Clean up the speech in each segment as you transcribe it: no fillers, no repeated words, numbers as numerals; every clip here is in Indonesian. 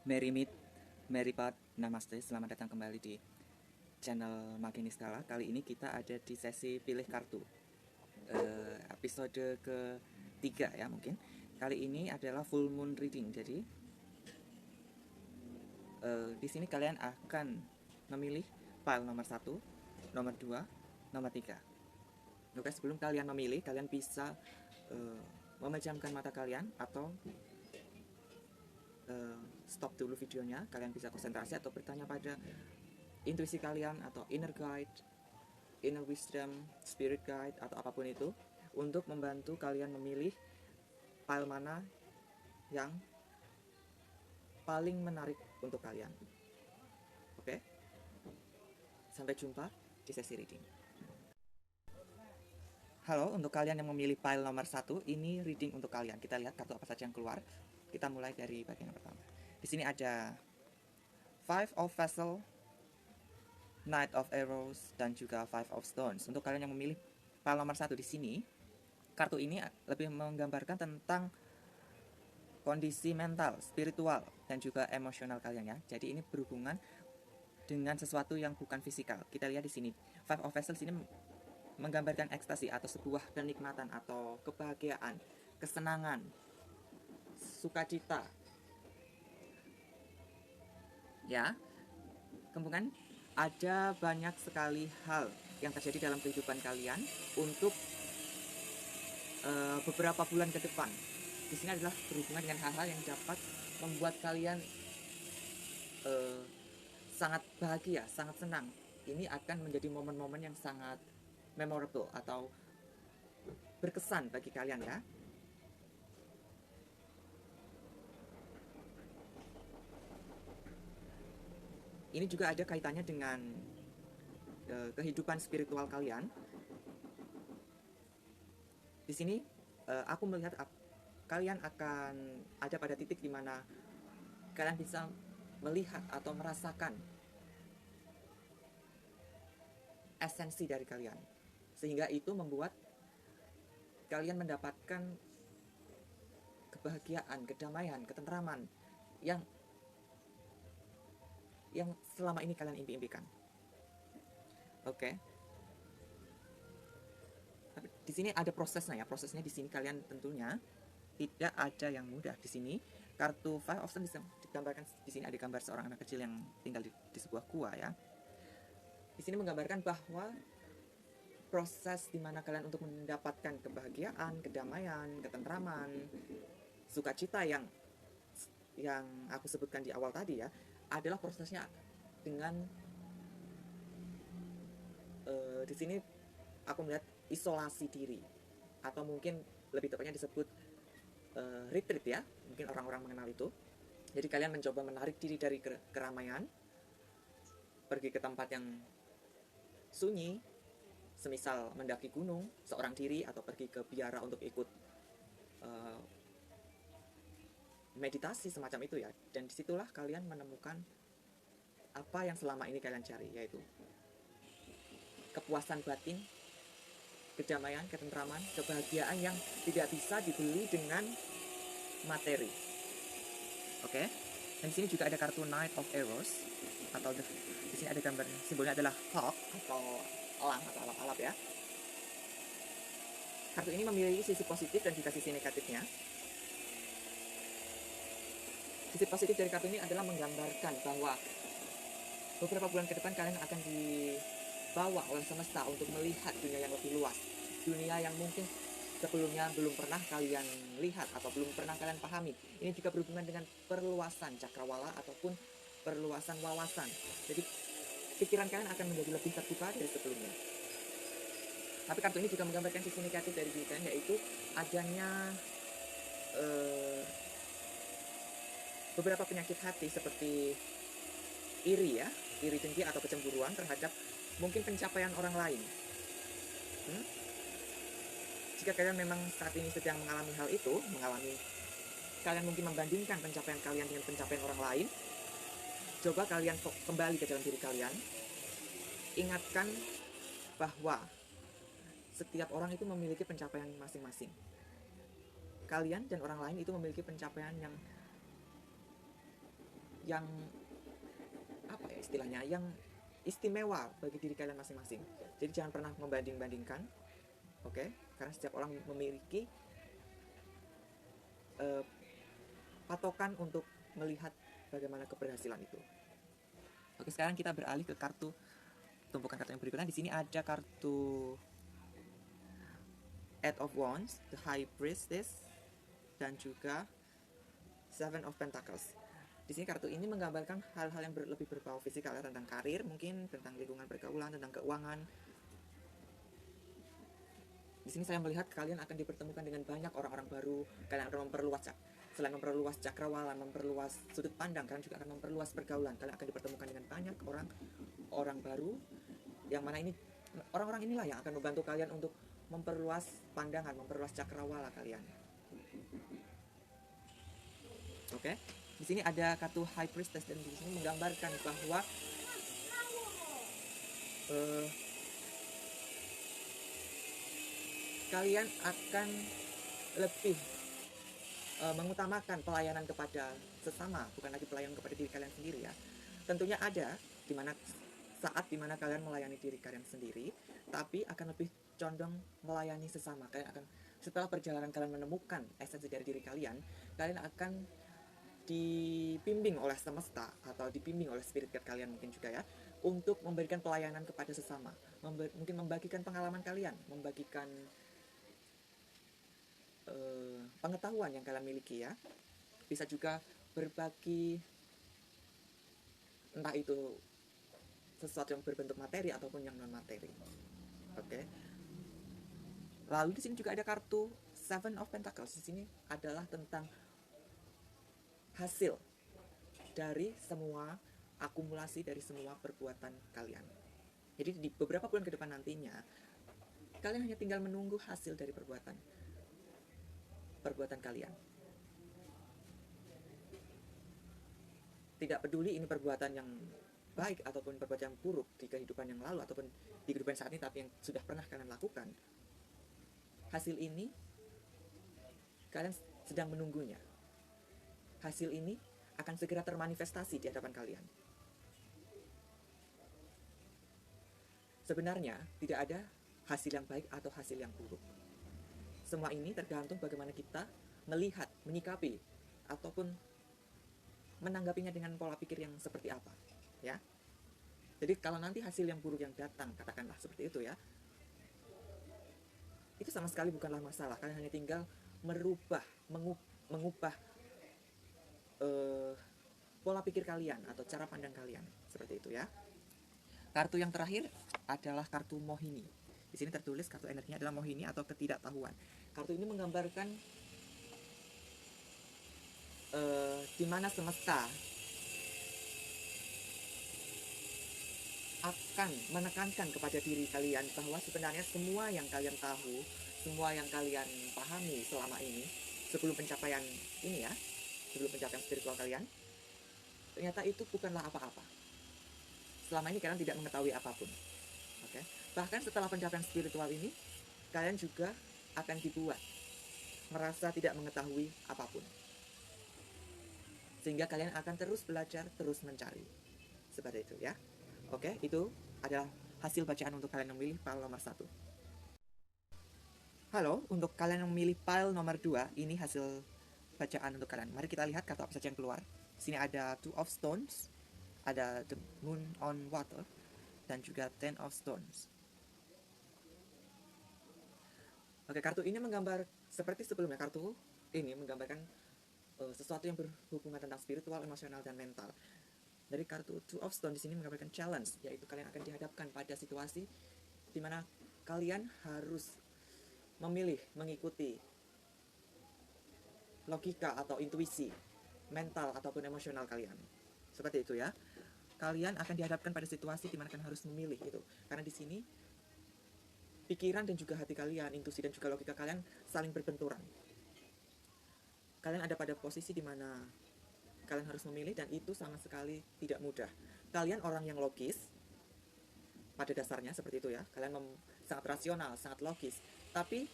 Mary Meet, Mary Pat, Namaste, selamat datang kembali di channel Maginiskala. Kali ini kita ada di sesi pilih kartu, episode ketiga ya mungkin. Kali ini adalah full moon reading, jadi di sini kalian akan memilih pile nomor 1, nomor 2, nomor 3. Oke, sebelum kalian memilih, kalian bisa memejamkan mata kalian atau stop dulu videonya. Kalian bisa konsentrasi atau bertanya pada intuisi kalian atau inner guide, inner wisdom, spirit guide atau apapun itu untuk membantu kalian memilih file mana yang paling menarik untuk kalian. Oke? Sampai jumpa di sesi reading. Halo, untuk kalian yang memilih file nomor 1, ini reading untuk kalian. Kita lihat kartu apa saja yang keluar. Kita mulai dari bagian yang pertama. Di sini ada Five of Vessel, Knight of Arrows, dan juga Five of Stones. Untuk kalian yang memilih file nomor 1 di sini, kartu ini lebih menggambarkan tentang kondisi mental, spiritual, dan juga emosional kalian ya. Jadi ini berhubungan dengan sesuatu yang bukan fisikal. Kita lihat di sini, Five of Vessels ini menggambarkan ekstasi atau sebuah kenikmatan atau kebahagiaan, kesenangan, sukacita. Ya, kemudian ada banyak sekali hal yang terjadi dalam kehidupan kalian untuk beberapa bulan ke depan. Di sini adalah berhubungan dengan hal-hal yang dapat membuat kalian sangat bahagia, sangat senang. Ini akan menjadi momen-momen yang sangat memorable atau berkesan bagi kalian ya. Ini juga ada kaitannya dengan kehidupan spiritual kalian. Di sini aku melihat kalian akan ada pada titik di mana kalian bisa melihat atau merasakan esensi dari kalian, sehingga itu membuat kalian mendapatkan kebahagiaan, kedamaian, ketentraman yang selama ini kalian impi-impikan. Oke. Di sini ada prosesnya ya. Prosesnya di sini kalian tentunya tidak ada yang mudah. Di sini kartu Five of Stones digambarkan, di sini ada gambar seorang anak kecil yang tinggal di sebuah gua ya. Di sini menggambarkan bahwa proses dimana kalian untuk mendapatkan kebahagiaan, kedamaian, ketentraman, sukacita yang aku sebutkan di awal tadi ya, adalah prosesnya dengan di sini aku melihat isolasi diri, atau mungkin lebih tepatnya disebut retreat ya, mungkin orang-orang mengenal itu. Jadi kalian mencoba menarik diri dari keramaian, pergi ke tempat yang sunyi, semisal mendaki gunung seorang diri atau pergi ke biara untuk ikut meditasi semacam itu ya. Dan disitulah kalian menemukan apa yang selama ini kalian cari, yaitu kepuasan batin, kedamaian, ketentraman, kebahagiaan yang tidak bisa dibeli dengan materi. Oke? Dan di sini juga ada kartu Knight of Arrows, atau di sini ada gambar simbolnya adalah hawk atau elang atau alap-alap ya. Kartu ini memiliki sisi positif dan juga sisi negatifnya. Sisi positif dari kartu ini adalah menggambarkan bahwa beberapa bulan ke depan kalian akan dibawa oleh semesta untuk melihat dunia yang lebih luas, dunia yang mungkin sebelumnya belum pernah kalian lihat atau belum pernah kalian pahami. Ini juga berhubungan dengan perluasan cakrawala ataupun perluasan wawasan. Jadi pikiran kalian akan menjadi lebih terbuka dari sebelumnya. Tapi kartu ini juga menggambarkan sisi negatif dari diri kalian, yaitu adanya beberapa penyakit hati seperti iri ya, iri dengki atau kecemburuan terhadap mungkin pencapaian orang lain. Jika kalian memang saat ini sedang mengalami hal itu, kalian mungkin membandingkan pencapaian kalian dengan pencapaian orang lain, coba kalian kembali ke dalam diri kalian, ingatkan bahwa setiap orang itu memiliki pencapaian masing-masing. Kalian dan orang lain itu memiliki pencapaian yang yang apa ya istilahnya, yang istimewa bagi diri kalian masing-masing. Jadi jangan pernah membanding-bandingkan, oke? Karena setiap orang memiliki patokan untuk melihat bagaimana keberhasilan itu. Oke, sekarang kita beralih ke kartu, tumpukan kartu yang berikutnya. Di sini ada kartu Eight of Wands, The High Priestess, dan juga Seven of Pentacles. Di sini kartu ini menggambarkan hal-hal yang lebih berbau fisikal, ya, tentang karir, mungkin tentang lingkungan pergaulan, tentang keuangan. Di sini saya melihat kalian akan dipertemukan dengan banyak orang-orang baru. Kalian akan selain memperluas cakrawala, memperluas sudut pandang, kalian juga akan memperluas pergaulan. Kalian akan dipertemukan dengan banyak orang baru, yang mana ini orang-orang inilah yang akan membantu kalian untuk memperluas pandangan, memperluas cakrawala kalian. Oke? Di sini ada kartu High Priestess, dan di sini menggambarkan bahwa kalian akan lebih mengutamakan pelayanan kepada sesama, bukan lagi pelayanan kepada diri kalian sendiri, ya. Tentunya ada saat dimana kalian melayani diri kalian sendiri, tapi akan lebih condong melayani sesama. Kalian akan, setelah perjalanan kalian menemukan esensi dari diri kalian, kalian akan dibimbing oleh semesta atau dibimbing oleh spirit guide kalian mungkin juga, ya, untuk memberikan pelayanan kepada sesama, mungkin membagikan pengalaman kalian, membagikan pengetahuan yang kalian miliki, ya. Bisa juga berbagi, entah itu sesuatu yang berbentuk materi ataupun yang non materi. Oke. Lalu di sini juga ada kartu Seven of Pentacles. Di sini adalah tentang hasil dari semua akumulasi dari semua perbuatan kalian. Jadi di beberapa bulan ke depan nantinya, kalian hanya tinggal menunggu hasil dari perbuatan kalian. Tidak peduli ini perbuatan yang baik ataupun perbuatan yang buruk di kehidupan yang lalu ataupun di kehidupan saat ini, tapi yang sudah pernah kalian lakukan, hasil ini kalian sedang menunggunya. Hasil ini akan segera termanifestasi di hadapan kalian. Sebenarnya tidak ada hasil yang baik atau hasil yang buruk. Semua ini tergantung bagaimana kita melihat, menyikapi, ataupun menanggapinya dengan pola pikir yang seperti apa, ya. Jadi kalau nanti hasil yang buruk yang datang, katakanlah seperti itu, ya, itu sama sekali bukanlah masalah. Kalian hanya tinggal mengubah pola pikir kalian atau cara pandang kalian, seperti itu, ya. Kartu yang terakhir adalah kartu Mohini. Di sini tertulis kartu energinya adalah Mohini atau ketidaktahuan. Kartu ini menggambarkan di mana semesta akan menekankan kepada diri kalian bahwa sebenarnya semua yang kalian tahu, semua yang kalian pahami selama ini, sebelum pencapaian ini, ya, sebelum pencapaian spiritual kalian, ternyata itu bukanlah apa-apa. Selama ini kalian tidak mengetahui apapun. Oke? Bahkan setelah pencapaian spiritual ini, kalian juga akan dibuat merasa tidak mengetahui apapun. Sehingga kalian akan terus belajar, terus mencari. Seperti itu, ya. Oke, itu adalah hasil bacaan untuk kalian yang memilih pile nomor 1. Halo, untuk kalian yang memilih pile nomor 2, ini hasil bacaan untuk kalian. Mari kita lihat kartu apa saja yang keluar. Di sini ada Two of Stones, ada The Moon on Water, dan juga Ten of Stones. Oke, kartu ini menggambar seperti sebelumnya. Kartu ini menggambarkan sesuatu yang berhubungan tentang spiritual, emosional, dan mental. Dari kartu Two of Stones di sini menggambarkan challenge, yaitu kalian akan dihadapkan pada situasi di mana kalian harus memilih mengikuti logika atau intuisi mental ataupun emosional kalian. Seperti itu, ya. Kalian akan dihadapkan pada situasi di mana kalian harus memilih itu. Karena di sini pikiran dan juga hati kalian, intuisi dan juga logika kalian saling berbenturan. Kalian ada pada posisi di mana kalian harus memilih, dan itu sama sekali tidak mudah. Kalian orang yang logis pada dasarnya seperti itu, ya. Kalian sangat rasional, sangat logis. Tapi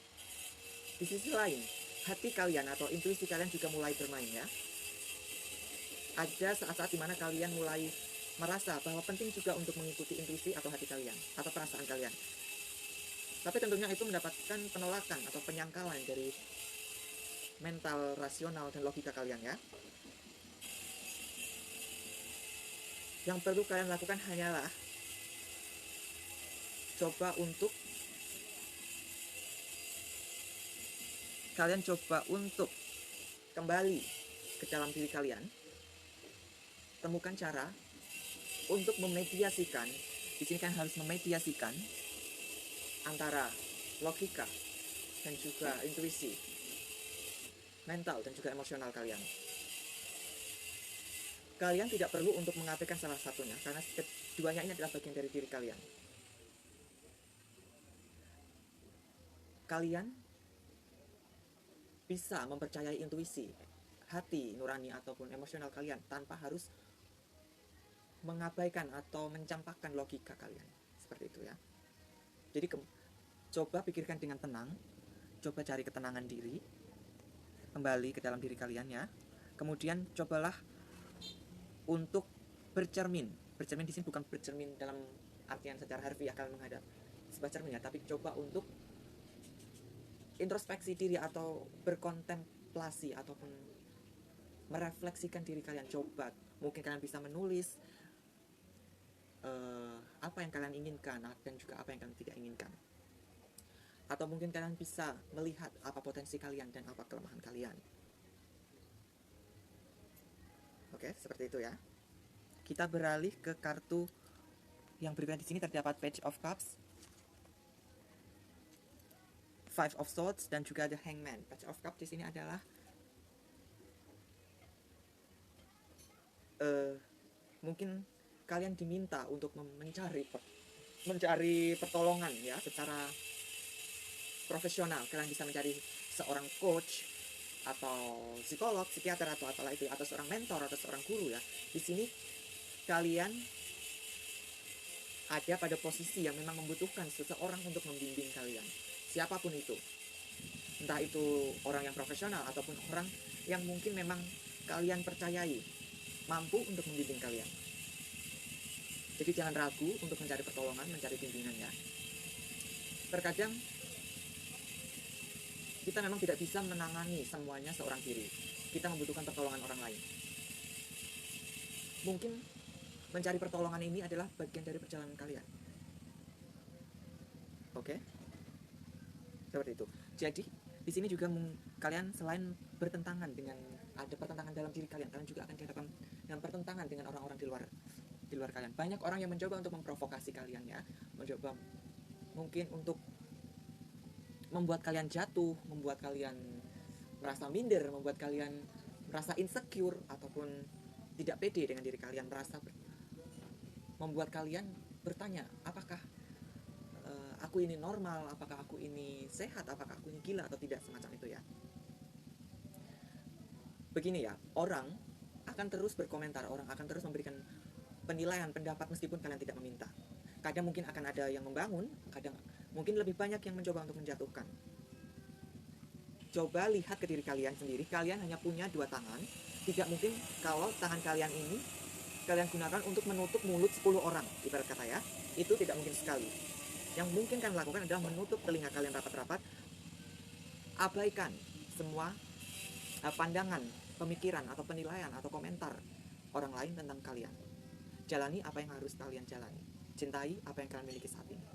di sisi lain, hati kalian atau intuisi kalian juga mulai bermain, ya. Ada saat-saat dimana kalian mulai merasa bahwa penting juga untuk mengikuti intuisi atau hati kalian atau perasaan kalian. Tapi tentunya itu mendapatkan penolakan atau penyangkalan dari mental, rasional, dan logika kalian ya. Yang perlu kalian lakukan hanyalah coba untuk kembali ke dalam diri kalian. Temukan cara untuk memediasikan. Di sini kan harus memediasikan antara logika dan juga intuisi, mental dan juga emosional kalian. Kalian tidak perlu untuk mengabaikan salah satunya, karena keduanya ini adalah bagian dari diri kalian. Kalian bisa mempercayai intuisi, hati nurani ataupun emosional kalian tanpa harus mengabaikan atau mencampakkan logika kalian. Seperti itu ya. Jadi coba pikirkan dengan tenang, coba cari ketenangan diri, kembali ke dalam diri kalian ya. Kemudian cobalah untuk bercermin. Bercermin di sini bukan bercermin dalam artian secara harfiah kalian menghadap sebuah cermin ya, tapi coba untuk introspeksi diri atau berkontemplasi ataupun merefleksikan diri kalian. Coba mungkin kalian bisa menulis apa yang kalian inginkan dan juga apa yang kalian tidak inginkan. Atau mungkin kalian bisa melihat apa potensi kalian dan apa kelemahan kalian. Oke, seperti itu ya. Kita beralih ke kartu yang berikutnya. Di sini terdapat Page of Cups, Five of Swords dan juga The Hangman. Page of Cups di sini adalah mungkin kalian diminta untuk mencari pertolongan ya secara profesional. Kalian bisa mencari seorang coach atau psikolog, psikiater atau apalah itu, atau seorang mentor atau seorang guru ya. Di sini kalian ada pada posisi yang memang membutuhkan seseorang untuk membimbing kalian, siapapun itu, entah itu orang yang profesional ataupun orang yang mungkin memang kalian percayai mampu untuk membimbing kalian. Jadi jangan ragu untuk mencari pertolongan, mencari bimbingan ya. Terkadang kita memang tidak bisa menangani semuanya seorang diri. Kita membutuhkan pertolongan orang lain. Mungkin mencari pertolongan ini adalah bagian dari perjalanan kalian. Oke? Seperti itu. Jadi di sini juga kalian selain bertentangan dengan, ada pertentangan dalam diri kalian, kalian juga akan dihadapkan dengan pertentangan dengan orang-orang di luar kalian. Banyak orang yang mencoba untuk memprovokasi kalian ya, mencoba mungkin untuk membuat kalian jatuh, membuat kalian merasa minder, membuat kalian merasa insecure ataupun tidak pede dengan diri kalian, membuat kalian bertanya, apakah aku ini normal, apakah aku ini sehat, apakah aku ini gila atau tidak, semacam itu ya. Begini ya, orang akan terus berkomentar, orang akan terus memberikan penilaian, pendapat meskipun kalian tidak meminta. Kadang mungkin akan ada yang membangun, kadang mungkin lebih banyak yang mencoba untuk menjatuhkan. Coba lihat ke diri kalian sendiri, kalian hanya punya dua tangan. Tidak mungkin kalau tangan kalian ini kalian gunakan untuk menutup mulut 10 orang, ibarat kata ya. Itu tidak mungkin sekali. Yang mungkin kalian lakukan adalah menutup telinga kalian rapat-rapat, abaikan semua pandangan, pemikiran atau penilaian atau komentar orang lain tentang kalian. Jalani apa yang harus kalian jalani, cintai apa yang kalian miliki saat ini.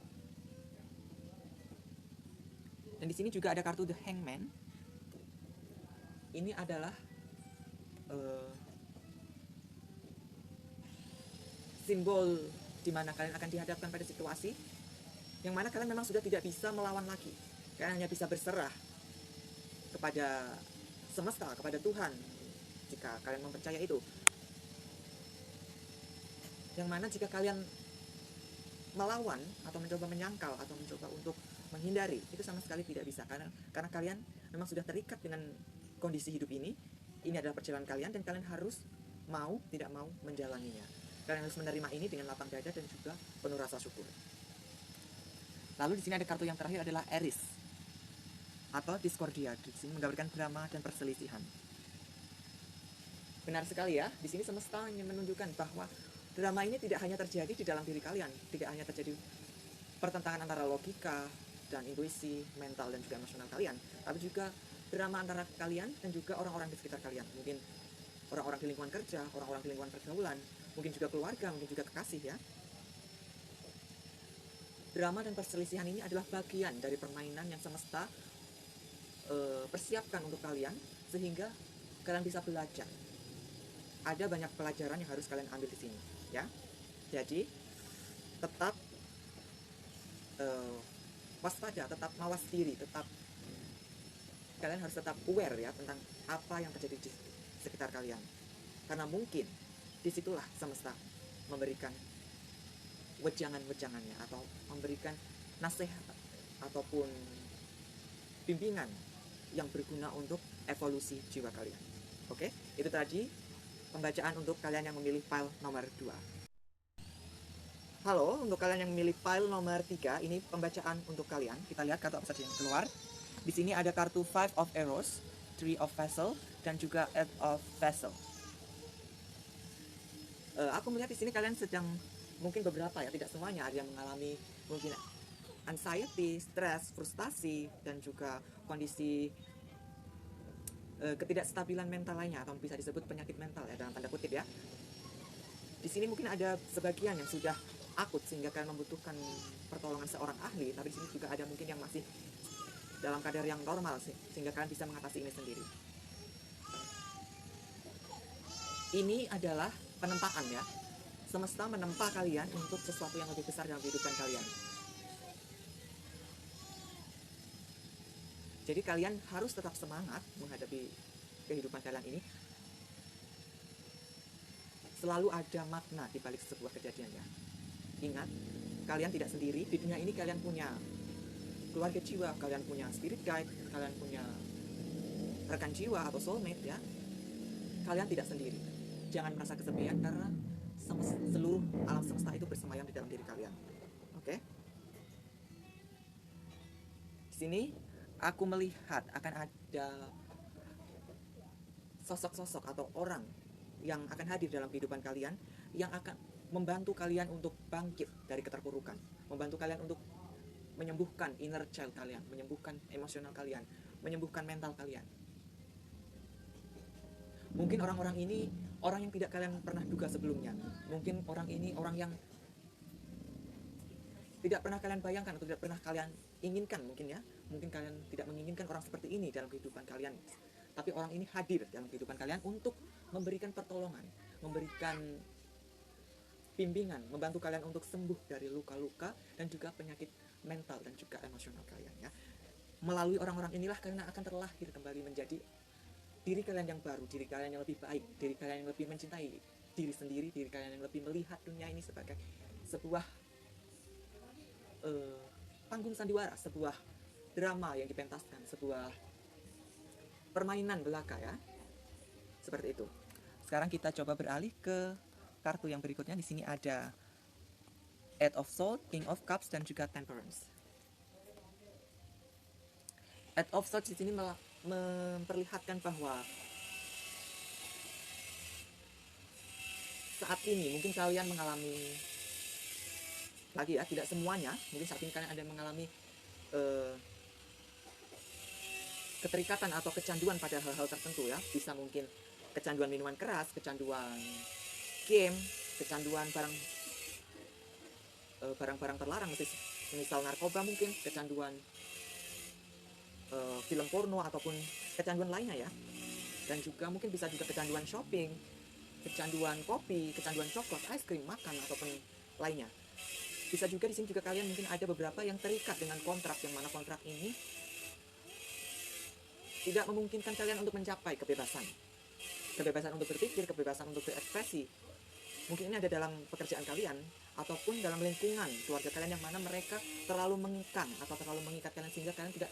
Dan di sini juga ada kartu The Hangman. Ini adalah simbol di mana kalian akan dihadapkan pada situasi yang mana kalian memang sudah tidak bisa melawan lagi. Kalian hanya bisa berserah kepada semesta, kepada Tuhan, jika kalian mempercayai itu. Yang mana jika kalian melawan atau mencoba menyangkal atau mencoba untuk menghindari, itu sama sekali tidak bisa, karena kalian memang sudah terikat dengan kondisi hidup ini. Ini adalah perjalanan kalian dan kalian harus mau tidak mau menjalaninya. Kalian harus menerima ini dengan lapang dada dan juga penuh rasa syukur. Lalu di sini ada kartu yang terakhir adalah Eris atau Discordia. Di sini menggambarkan drama dan perselisihan. Benar sekali ya, di sini semesta ingin menunjukkan bahwa drama ini tidak hanya terjadi di dalam diri kalian, tidak hanya terjadi pertentangan antara logika dan intuisi, mental dan juga emosional kalian, tapi juga drama antara kalian dan juga orang-orang di sekitar kalian. Mungkin orang-orang di lingkungan kerja, orang-orang di lingkungan pergaulan, mungkin juga keluarga, mungkin juga kekasih ya. Drama dan perselisihan ini adalah bagian dari permainan yang semesta persiapkan untuk kalian, sehingga kalian bisa belajar. Ada banyak pelajaran yang harus kalian ambil di sini, ya. Jadi tetap waspada, tetap mawas diri, kalian harus tetap aware ya tentang apa yang terjadi di sekitar kalian. Karena mungkin disitulah semesta memberikan wejangan-wejangannya atau memberikan nasihat ataupun bimbingan yang berguna untuk evolusi jiwa kalian. Oke, itu tadi pembacaan untuk kalian yang memilih file nomor 2. Halo, untuk kalian yang memilih file nomor 3, ini pembacaan untuk kalian. Kita lihat kartu apa saja yang keluar. Di sini ada kartu 5 of Arrows, 3 of Vessel, dan juga 8 of Vessel. Aku melihat di sini kalian sedang, mungkin beberapa ya, tidak semuanya, ada yang mengalami mungkin anxiety, stres, frustasi, dan juga kondisi ketidakstabilan mental lainnya, atau bisa disebut penyakit mental ya dalam tanda kutip ya. Di sini mungkin ada sebagian yang sudah akut sehingga kalian membutuhkan pertolongan seorang ahli, tapi di sini juga ada mungkin yang masih dalam kadar yang normal sehingga kalian bisa mengatasi ini sendiri. Ini adalah penempaan ya. Semesta menempa kalian untuk sesuatu yang lebih besar dalam kehidupan kalian. Jadi kalian harus tetap semangat menghadapi kehidupan kalian ini. Selalu ada makna di balik sebuah kejadian ya. Ingat, kalian tidak sendiri. Di dunia ini kalian punya keluarga jiwa, kalian punya spirit guide, kalian punya rekan jiwa atau soulmate ya. Kalian tidak sendiri. Jangan merasa kesepian karena seluruh alam semesta itu bersemayam di dalam diri kalian. Oke? Di sini aku melihat akan ada sosok-sosok atau orang yang akan hadir dalam kehidupan kalian, yang akan membantu kalian untuk bangkit dari keterpurukan, membantu kalian untuk menyembuhkan inner child kalian, menyembuhkan emosional kalian, menyembuhkan mental kalian. Mungkin orang-orang ini orang yang tidak kalian pernah duga sebelumnya. Mungkin orang ini orang yang tidak pernah kalian bayangkan atau tidak pernah kalian inginkan mungkin ya. Mungkin kalian tidak menginginkan orang seperti ini dalam kehidupan kalian. Tapi orang ini hadir dalam kehidupan kalian untuk memberikan pertolongan, memberikan bimbingan, membantu kalian untuk sembuh dari luka-luka dan juga penyakit mental dan juga emosional kalian ya. Melalui orang-orang inilah kalian akan terlahir kembali menjadi diri kalian yang baru, diri kalian yang lebih baik, diri kalian yang lebih mencintai diri sendiri, diri kalian yang lebih melihat dunia ini sebagai sebuah panggung sandiwara, sebuah drama yang dipentaskan, sebuah permainan belaka ya. Seperti itu. Sekarang kita coba beralih ke kartu yang berikutnya. Di sini ada 8 of Swords, King of Cups, dan juga Temperance. 8 of Swords di sini memperlihatkan bahwa saat ini mungkin kalian mengalami, lagi ya, tidak semuanya, mungkin saat ini kalian ada mengalami keterikatan atau kecanduan pada hal-hal tertentu ya. Bisa mungkin kecanduan minuman keras, kecanduan game, kecanduan barang-barang terlarang, misal narkoba, mungkin kecanduan film porno ataupun kecanduan lainnya ya. Dan juga mungkin bisa juga kecanduan shopping, kecanduan kopi, kecanduan coklat, es krim, makan ataupun lainnya. Bisa juga di sini juga kalian mungkin ada beberapa yang terikat dengan kontrak, yang mana kontrak ini tidak memungkinkan kalian untuk mencapai kebebasan. Kebebasan untuk berpikir, kebebasan untuk berekspresi. Mungkin ini ada dalam pekerjaan kalian ataupun dalam lingkungan keluarga kalian yang mana mereka terlalu mengekang atau terlalu mengikat kalian sehingga kalian tidak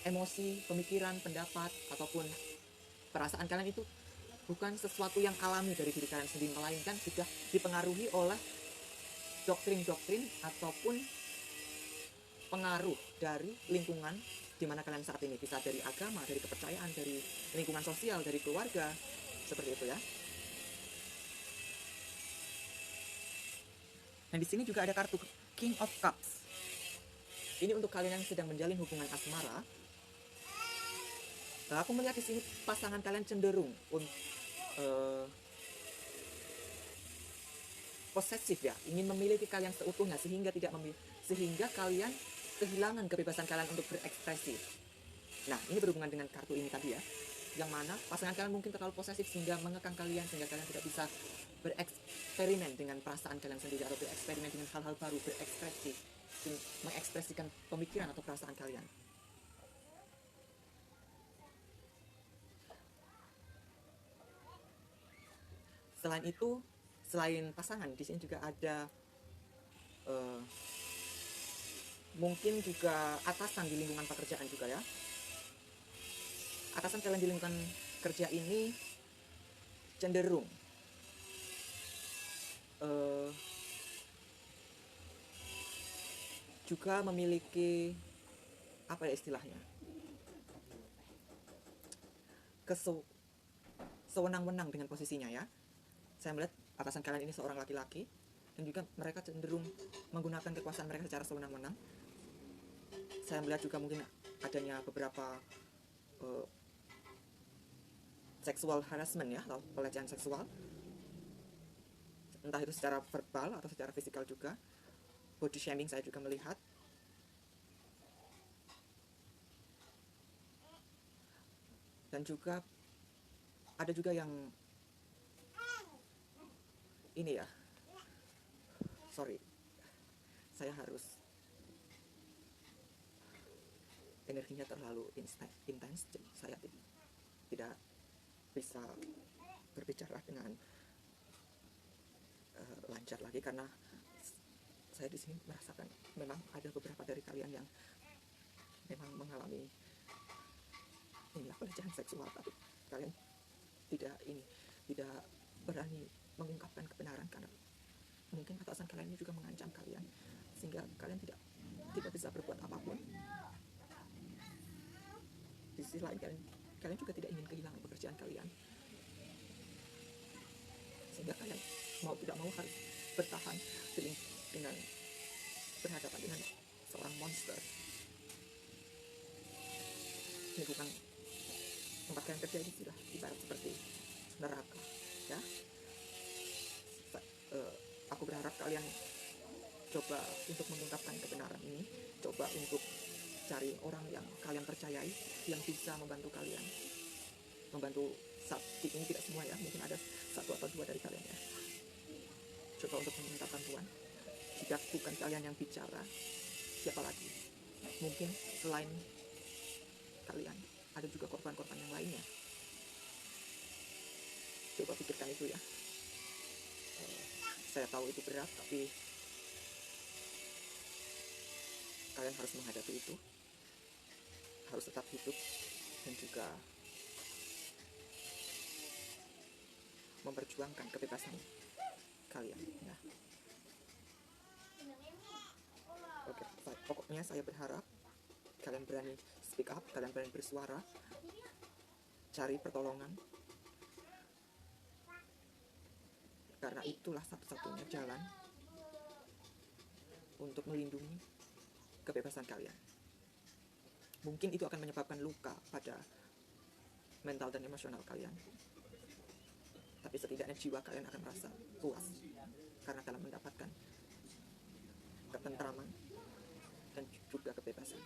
emosi, pemikiran, pendapat ataupun perasaan kalian itu bukan sesuatu yang alami dari diri kalian sendiri, melainkan sudah dipengaruhi oleh doktrin-doktrin ataupun pengaruh dari lingkungan di mana kalian saat ini, bisa dari agama, dari kepercayaan, dari lingkungan sosial, dari keluarga, seperti itu ya. Dan di sini juga ada kartu King of Cups. Ini untuk kalian yang sedang menjalin hubungan asmara. Nah, aku melihat di sini pasangan kalian cenderung posesif ya, ingin memiliki kalian seutuhnya sehingga kalian kehilangan kebebasan kalian untuk berekspresi. Nah, ini berhubungan dengan kartu ini tadi ya, yang mana pasangan kalian mungkin terlalu posesif sehingga mengekang kalian, sehingga kalian tidak bisa bereksperimen dengan perasaan kalian sendiri atau bereksperimen dengan hal-hal baru, mengekspresikan pemikiran atau perasaan kalian. Selain itu, selain pasangan, di sini juga ada mungkin juga atasan di lingkungan pekerjaan juga ya. Atasan kalian di lingkungan kerja ini cenderung juga memiliki apa ya istilahnya, sewenang-wenang dengan posisinya ya. Saya melihat atasan kalian ini seorang laki-laki, dan juga mereka cenderung menggunakan kekuasaan mereka secara sewenang-wenang. Saya melihat juga mungkin adanya beberapa sexual harassment ya, atau pelecehan seksual, entah itu secara verbal atau secara fisikal juga. Body shaming saya juga melihat. Dan juga ada juga yang ini ya, sorry, saya harus, energinya terlalu intens, jadi saya tidak bisa berbicara dengan lancar lagi, karena saya di sini merasakan memang ada beberapa dari kalian yang memang mengalami inilah pelecehan seksual, tapi kalian tidak berani mengungkapkan kebenaran karena mungkin atasan kalian ini juga mengancam kalian sehingga kalian tidak bisa berbuat apapun. Di sisi lain kalian juga tidak ingin kehilangan pekerjaan kalian, sehingga kalian mau tidak mau harus bertahan dengan berhadapan dengan seorang monster. Lingkungan tempat kalian kerja ini sudah ibarat seperti neraka ya. Aku berharap kalian coba untuk mengungkapkan kebenaran ini, coba untuk cari orang yang kalian percayai yang bisa membantu kalian, membantu saat ini. Tidak semua ya, mungkin ada satu atau dua dari kalian ya. Coba untuk meminta bantuan. Jika bukan kalian yang bicara, siapa lagi? Mungkin selain kalian ada juga korban-korban yang lainnya. Coba pikirkan itu ya. Saya tahu itu berat, tapi kalian harus menghadapi itu, harus tetap hidup dan juga memperjuangkan kebebasan kalian ya. Oke, pokoknya saya berharap kalian berani speak up, kalian berani bersuara, cari pertolongan, karena itulah satu-satunya jalan untuk melindungi kebebasan kalian. Mungkin itu akan menyebabkan luka pada mental dan emosional kalian, tapi setidaknya jiwa kalian akan merasa puas karena kalian mendapatkan ketentraman dan juga kebebasan.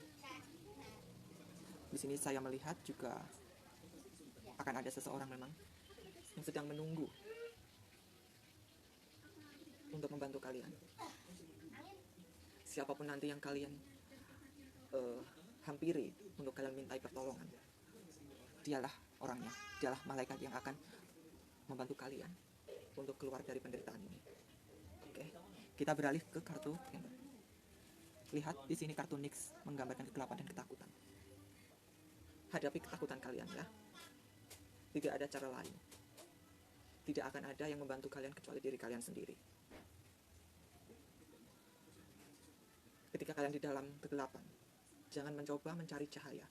Di sini saya melihat juga akan ada seseorang memang yang sedang menunggu untuk membantu kalian. Siapapun nanti yang kalian hampiri untuk kalian mintai pertolongan, dialah orangnya, dialah malaikat yang akan membantu kalian untuk keluar dari penderitaan ini. Oke, kita beralih ke kartu. Lihat di sini kartu Nyx menggambarkan kegelapan dan ketakutan. Hadapi ketakutan kalian ya. Tidak ada cara lain. Tidak akan ada yang membantu kalian kecuali diri kalian sendiri. Ketika kalian di dalam kegelapan, jangan mencoba mencari cahaya.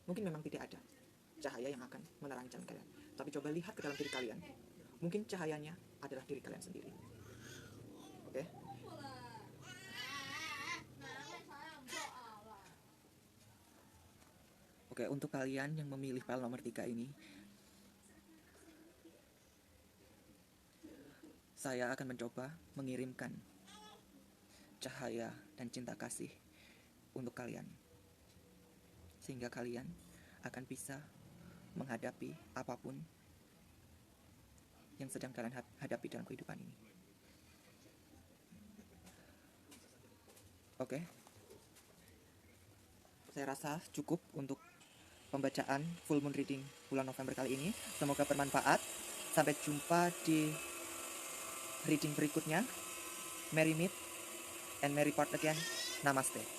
Mungkin memang tidak ada cahaya yang akan menerangkan kalian, Tapi coba lihat ke dalam diri kalian. Mungkin cahayanya adalah diri kalian sendiri. Oke? Oke, untuk kalian yang memilih file nomor 3 ini, saya akan mencoba mengirimkan cahaya dan cinta kasih untuk kalian, sehingga kalian akan bisa menghadapi apapun yang sedang kalian hadapi dalam kehidupan ini. Oke, saya rasa cukup untuk pembacaan full moon reading bulan November kali ini. Semoga bermanfaat. Sampai jumpa di reading berikutnya. Merry meet and merry part again. Namaste.